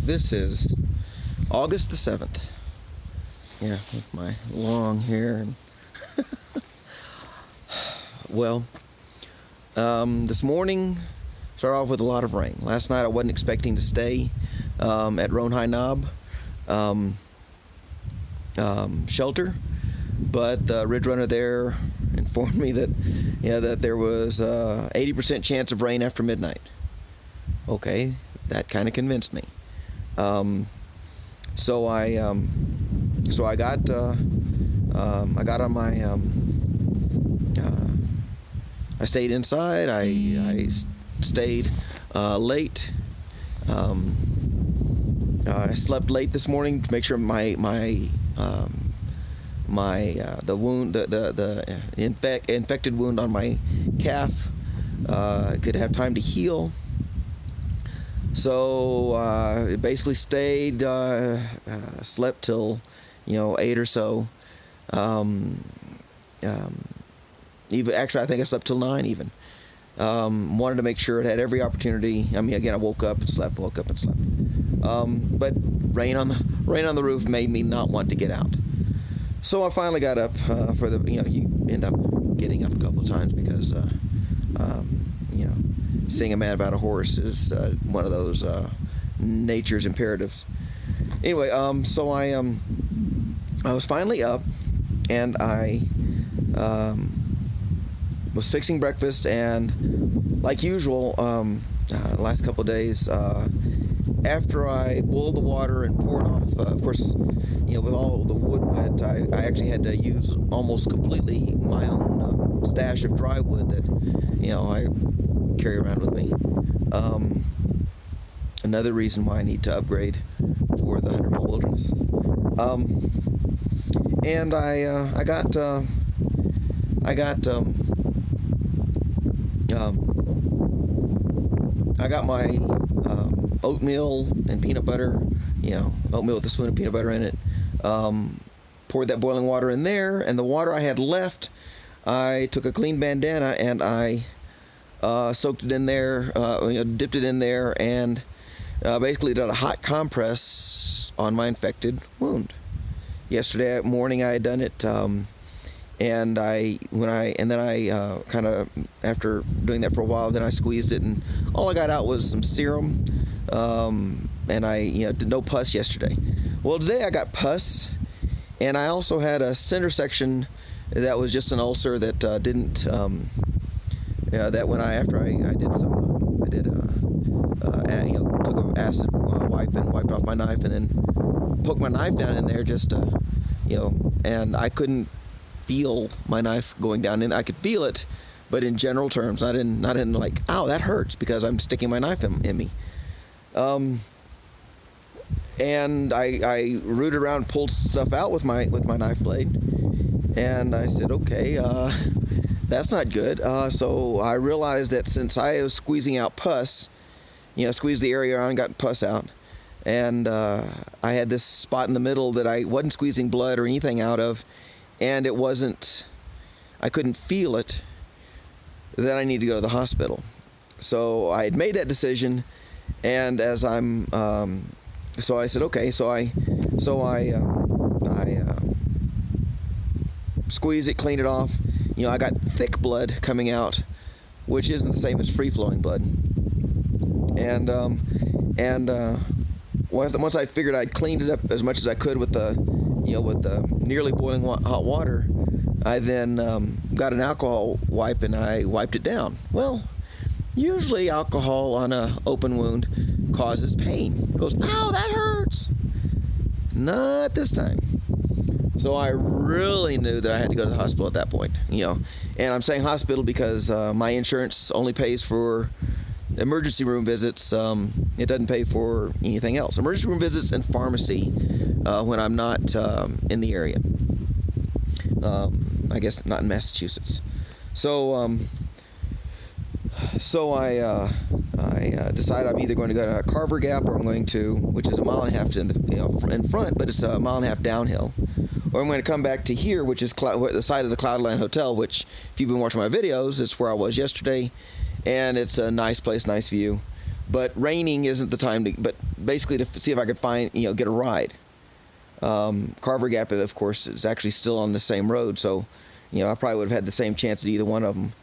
This is August the 7th. Yeah, with my long hair. And well, this morning started off with a lot of rain. Last night I wasn't expecting to stay at Roan-High Knob shelter, but the ridge runner there informed me that that there was 80% chance of rain after midnight. Okay, that kind of convinced me. So I got on my I stayed inside. I stayed late. I slept late this morning to make sure the infected wound on my calf could have time to heal. So basically stayed, slept till 8 or so. Even actually, I think I slept till 9 even. Wanted to make sure it had every opportunity. I mean, again, I woke up and slept, woke up and slept. But rain on the roof made me not want to get out. So I finally got up for the, you end up getting up a couple of times because, seeing a man about a horse is one of those nature's imperatives. Anyway, so I was finally up, and I was fixing breakfast, and like usual, the last couple of days, after I boiled the water and poured off, of course, with all the wood wet, I actually had to use almost completely my own stash of dry wood that, I carry around with me. Another reason why I need to upgrade for the 100-mile wilderness. And I got my oatmeal and peanut butter, oatmeal with a spoon of peanut butter in it. Poured that boiling water in there, and the water I had left, I took a clean bandana and I soaked it in there, dipped it in there, and basically did a hot compress on my infected wound. Yesterday morning I had done it, and then I kind of, after doing that for a while, then I squeezed it, and all I got out was some serum, and I did no pus yesterday. Well, today I got pus, and I also had a center section that was just an ulcer that didn't. That when after I took an acid wipe and wiped off my knife, and then poked my knife down in there just and I couldn't feel my knife going down in. I could feel it, but in general terms, not in like, ow, that hurts, because I'm sticking my knife in me. And I rooted around, pulled stuff out with my knife blade, and I said, okay, that's not good. So I realized that since I was squeezing out pus, squeezed the area around, got pus out, and I had this spot in the middle that I wasn't squeezing blood or anything out of, and I couldn't feel it, that I need to go to the hospital. So I had made that decision, and as so I said, okay, so I squeezed it, cleaned it off. I got thick blood coming out, which isn't the same as free-flowing blood. And once I figured I'd cleaned it up as much as I could with the nearly boiling hot water, I then got an alcohol wipe and I wiped it down. Well, usually alcohol on an open wound causes pain. It goes, ow, that hurts. Not this time. So I really knew that I had to go to the hospital at that point, And I'm saying hospital because my insurance only pays for emergency room visits. It doesn't pay for anything else. Emergency room visits and pharmacy when I'm not in the area. I guess not in Massachusetts. So I decided I'm either going to go to Carver Gap, or I'm going to, which is a mile and a half in front, but it's a mile and a half downhill, or I'm going to come back to here, which is the side of the Cloudland Hotel, which, if you've been watching my videos, it's where I was yesterday, and it's a nice place, nice view. but raining isn't the time to. But basically to see if I could find get a ride. Carver Gap, of course, is actually still on the same road, so I probably would have had the same chance at either one of them.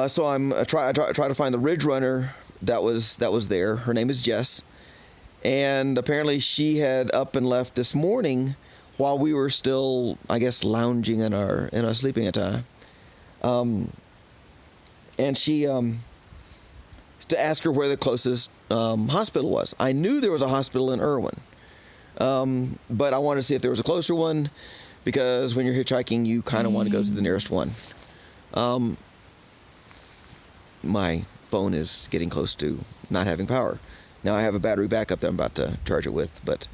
So I'm try to find the Ridge Runner that was there. Her name is Jess, and apparently she had up and left this morning while we were still, I guess, lounging in our sleeping attire. And she to ask her where the closest hospital was. I knew there was a hospital in Irwin, but I wanted to see if there was a closer one, because when you're hitchhiking, you kind of want to go to the nearest one. My phone is getting close to not having power. Now I have a battery backup that I'm about to charge it with, but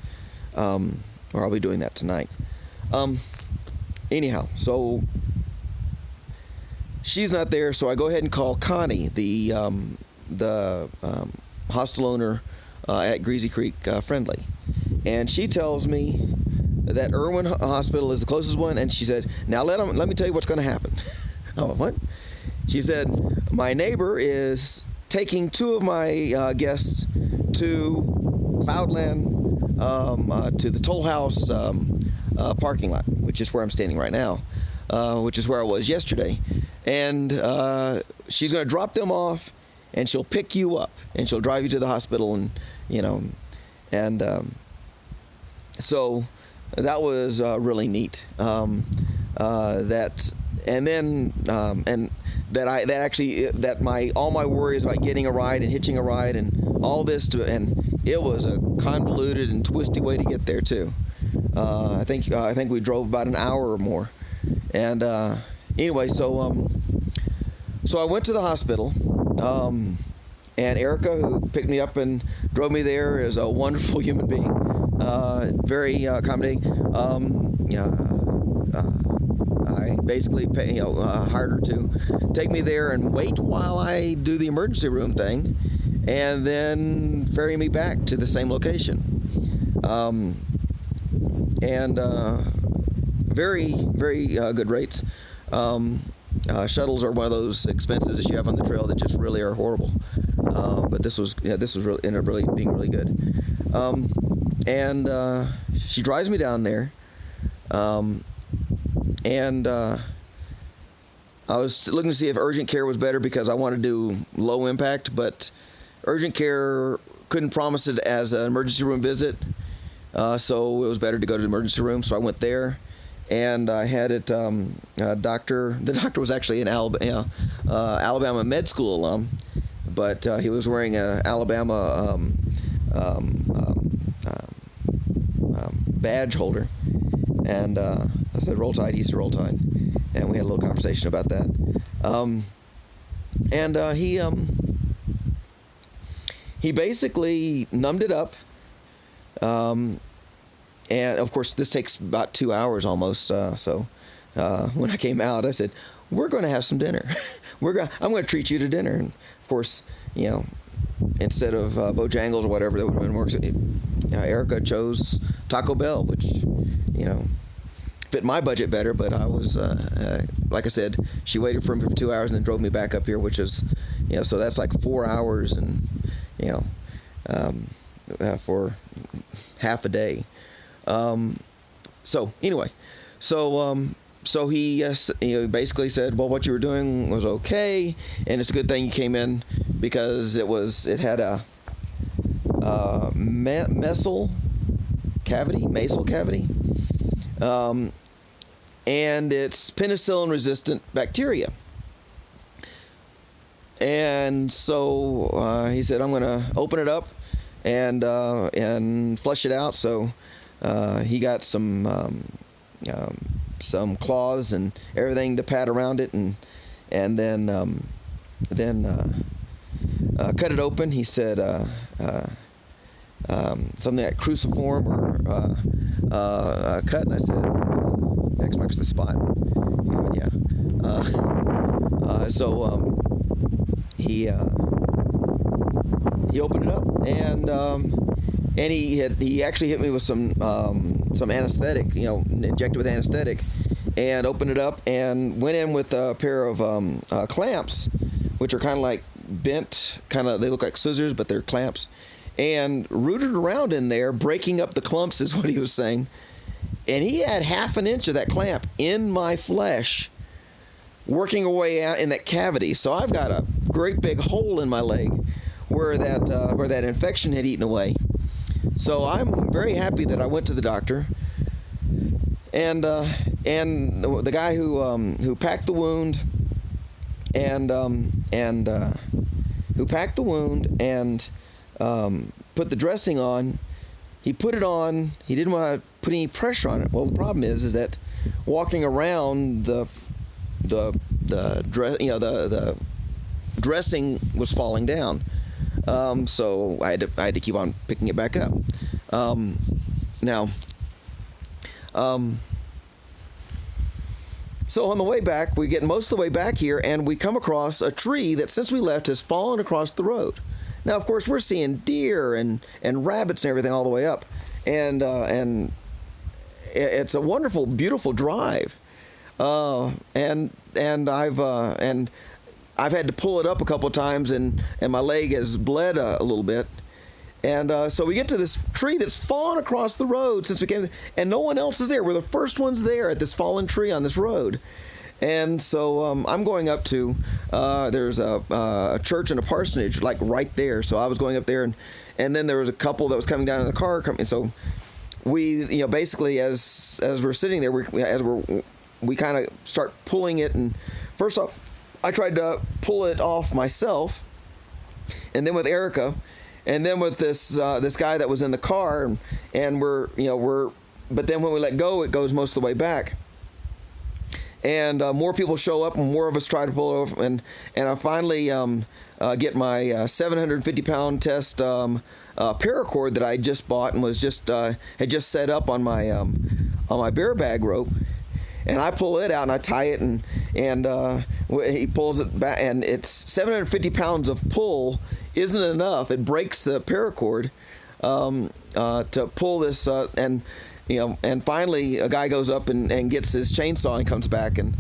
or I'll be doing that tonight. Anyhow, so she's not there, so I go ahead and call Connie, the hostel owner at Greasy Creek Friendly, and she tells me that Irwin Hospital is the closest one, and she said, "Now let me tell you what's going to happen." Oh, what? She said, "My neighbor is taking two of my guests to Cloudland, to the Toll House parking lot, which is where I'm standing right now, which is where I was yesterday. And she's going to drop them off, and she'll pick you up, and she'll drive you to the hospital, and so that was really neat. And all my worries about getting a ride and hitching a ride and all this, and it was a convoluted and twisty way to get there too. I think we drove about an hour or more, and anyway, so I went to the hospital, and Erica, who picked me up and drove me there, is a wonderful human being, very accommodating. I basically hired her to take me there and wait while I do the emergency room thing, and then ferry me back to the same location. Very, very good rates. Shuttles are one of those expenses that you have on the trail that just really are horrible. But this was really ended up really being really good. She drives me down there. I was looking to see if urgent care was better, because I wanted to do low impact, but urgent care couldn't promise it as an emergency room visit, so it was better to go to the emergency room. So I went there, and I had it. The doctor was actually an Alabama med school alum, but he was wearing a Alabama badge holder, and I said, "Roll Tide." He said, "Roll Tide," and we had a little conversation about that. He basically numbed it up, and of course this takes about 2 hours almost. So when I came out, I said, "We're going to have some dinner. I'm going to treat you to dinner." And of course, instead of Bojangles or whatever, that would have been more. Erica chose Taco Bell, which fit my budget better, but I was like I said, she waited for me for 2 hours and then drove me back up here, which is so that's like 4 hours, and for half a day. So anyway, so he basically said, "Well, what you were doing was okay, and it's a good thing you came in, because it had a mesal cavity, and it's penicillin resistant bacteria." And so he said, "I'm going to open it up and flush it out." So he got some cloths and everything to pat around it, and then cut it open. He said something like cruciform or cut, and I said, X marks the spot. Yeah. So he opened it up, and he actually hit me with some anesthetic, injected with anesthetic, and opened it up and went in with a pair of clamps, which are kind of like bent, kind of, they look like scissors, but they're clamps, and rooted around in there, breaking up the clumps is what he was saying. And he had half an inch of that clamp in my flesh, working away out in that cavity. So I've got a great big hole in my leg where that infection had eaten away. So I'm very happy that I went to the doctor, and the guy who packed the wound who packed the wound and put the dressing on. He put it on. He didn't want to put any pressure on it. Well, the problem is that walking around the dressing was falling down. So I had to keep on picking it back up. So on the way back, we get most of the way back here, and we come across a tree that since we left has fallen across the road. Now, of course, we're seeing deer and rabbits and everything all the way up, and it's a wonderful, beautiful drive. And I've had to pull it up a couple of times, and my leg has bled a little bit. And so we get to this tree that's fallen across the road since we came, and no one else is there. We're the first ones there at this fallen tree on this road. And so I'm going up to, there's a church and a parsonage, like right there. So I was going up there, and then there was a couple that was coming down in the car. So we, basically as we're sitting there, we kind of start pulling it. And first off, I tried to pull it off myself, and then with Erica, and then with this guy that was in the car, and but then when we let go, it goes most of the way back. And more people show up, and more of us try to pull it over, and I finally get my 750-pound test paracord that I just bought and was had just set up on my bear bag rope, and I pull it out and I tie it, and he pulls it back, and it's 750 pounds of pull isn't enough. It breaks the paracord to pull this, and finally a guy goes up and gets his chainsaw and comes back, and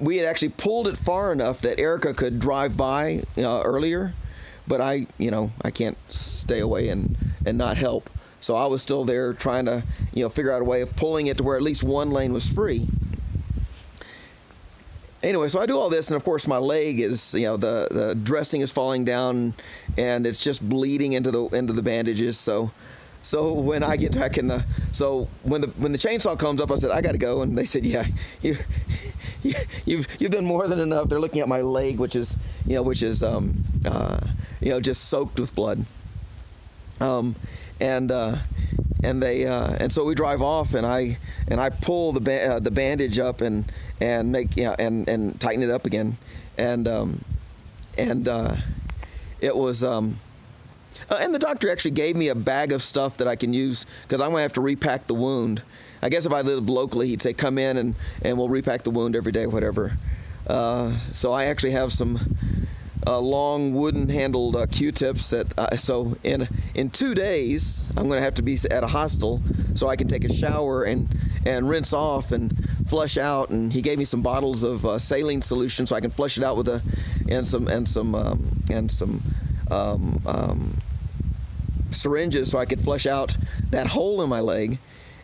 we had actually pulled it far enough that Erica could drive by earlier, but I can't stay away and not help. So I was still there trying to figure out a way of pulling it to where at least one lane was free. Anyway, so I do all this, and of course my leg is, the dressing is falling down, and it's just bleeding into the bandages. So when I get back when the chainsaw comes up, I said I got to go, and they said, yeah, you've done more than enough. They're looking at my leg, which is just soaked with blood. And so we drive off, and I pull the bandage up and make and tighten it up again, and it was and the doctor actually gave me a bag of stuff that I can use because I'm gonna have to repack the wound. I guess if I lived locally, he'd say come in and we'll repack the wound every day, whatever. So I actually have some long wooden-handled Q-tips that. So in 2 days, I'm going to have to be at a hostel so I can take a shower and rinse off and flush out. And he gave me some bottles of saline solution so I can flush it out with some syringes so I could flush out that hole in my leg.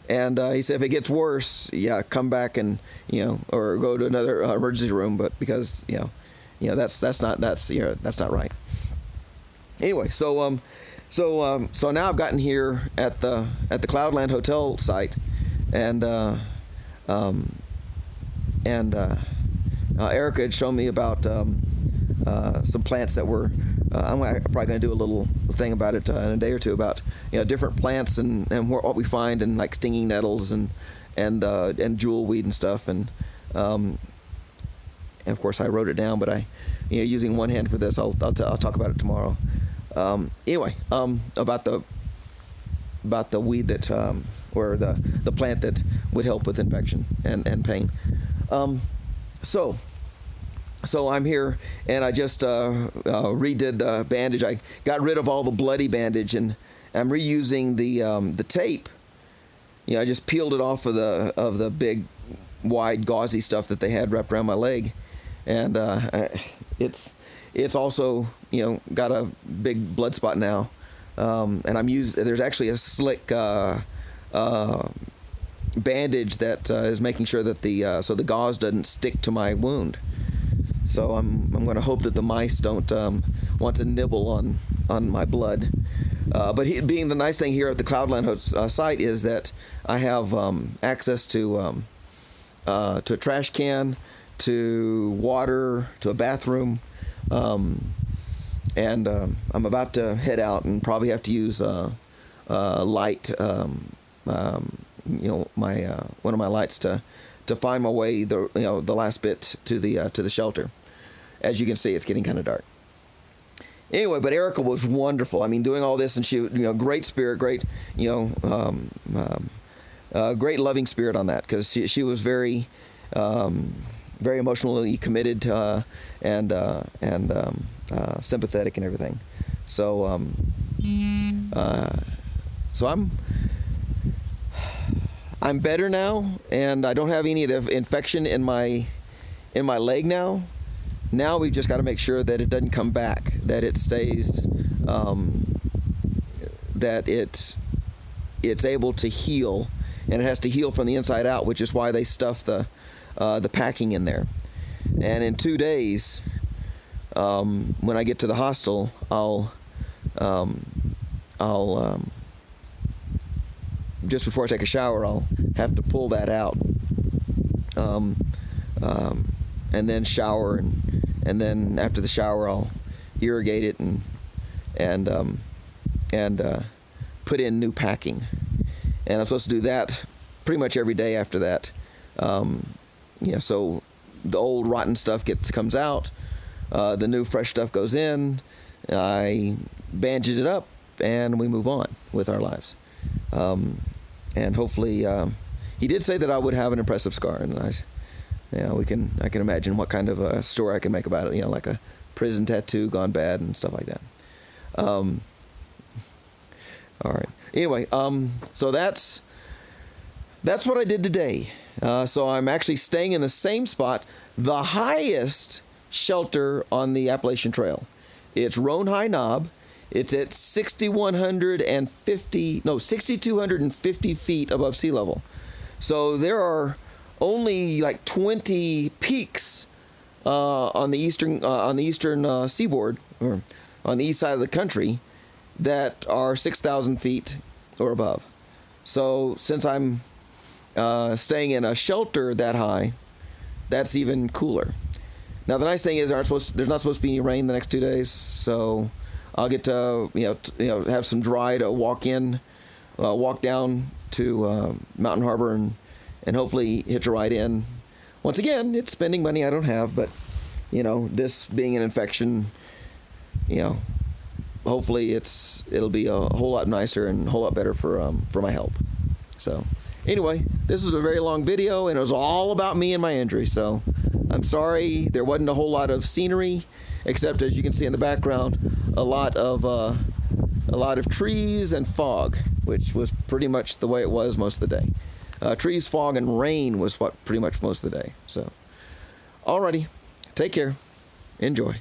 And he said if it gets worse, come back and or go to another emergency room. But because that's not right. Anyway, so now I've gotten here at the Cloudland Hotel site, and Erica had shown me about some plants that were. I'm probably going to do a little thing about it in a day or two about different plants and what we find, and like stinging nettles and jewelweed and stuff, and of course I wrote it down, but I using one hand for this, I'll talk about it tomorrow. Anyway, about the weed that or the plant that would help with infection and pain. So I'm here, and I just redid the bandage. I got rid of all the bloody bandage, and I'm reusing the tape. I just peeled it off of the big, wide, gauzy stuff that they had wrapped around my leg, and it's also, you know, got a big blood spot now, and there's actually a slick bandage that is making sure that the gauze doesn't stick to my wound. So I'm going to hope that the mice don't want to nibble on my blood. But being the nice thing here at the Cloudland site is that I have access to a trash can, to water, to a bathroom, and I'm about to head out and probably have to use light, you know, my one of my lights to find my way the last bit to the shelter. As you can see, it's getting kind of dark. Anyway, but Erica was wonderful. I mean, doing all this, and she, you know, great spirit, great, you know, great loving spirit on that, because she was very, very emotionally committed and sympathetic and everything. So, so I'm better now, and I don't have any of the infection in my leg now. Now we've just got to make sure that it doesn't come back, that it stays, that it's able to heal, and it has to heal from the inside out, which is why they stuff the packing in there. And in 2 days, when I get to the hostel, I'll just before I take a shower, I'll have to pull that out, and then shower, and then after the shower, I'll irrigate it and put in new packing. And I'm supposed to do that pretty much every day after that. Yeah, so the old rotten stuff comes out, the new fresh stuff goes in. I bandage it up, and we move on with our lives. And hopefully, he did say that I would have an impressive scar, and I can imagine what kind of a story I can make about it. You know, like a prison tattoo gone bad and stuff like that. All right. Anyway, so that's what I did today. So I'm actually staying in the same spot, the highest shelter on the Appalachian Trail. It's Roan High Knob. It's at 6,250 feet above sea level. So there are only like 20 peaks on the eastern seaboard, or on the east side of the country, that are 6,000 feet or above. So since I'm staying in a shelter that high, that's even cooler. Now the nice thing is there's not supposed to be any rain the next 2 days, so I'll get to have some dry to walk down to Mountain Harbor and hopefully hitch a ride in. Once again, it's spending money I don't have, but this being an infection, hopefully it'll be a whole lot nicer and a whole lot better for my health. So anyway, this is a very long video, and it was all about me and my injury. So I'm sorry there wasn't a whole lot of scenery, except as you can see in the background, a lot of trees and fog, which was pretty much the way it was most of the day. Trees, fog, and rain was what pretty much most of the day. So, alrighty, take care, enjoy.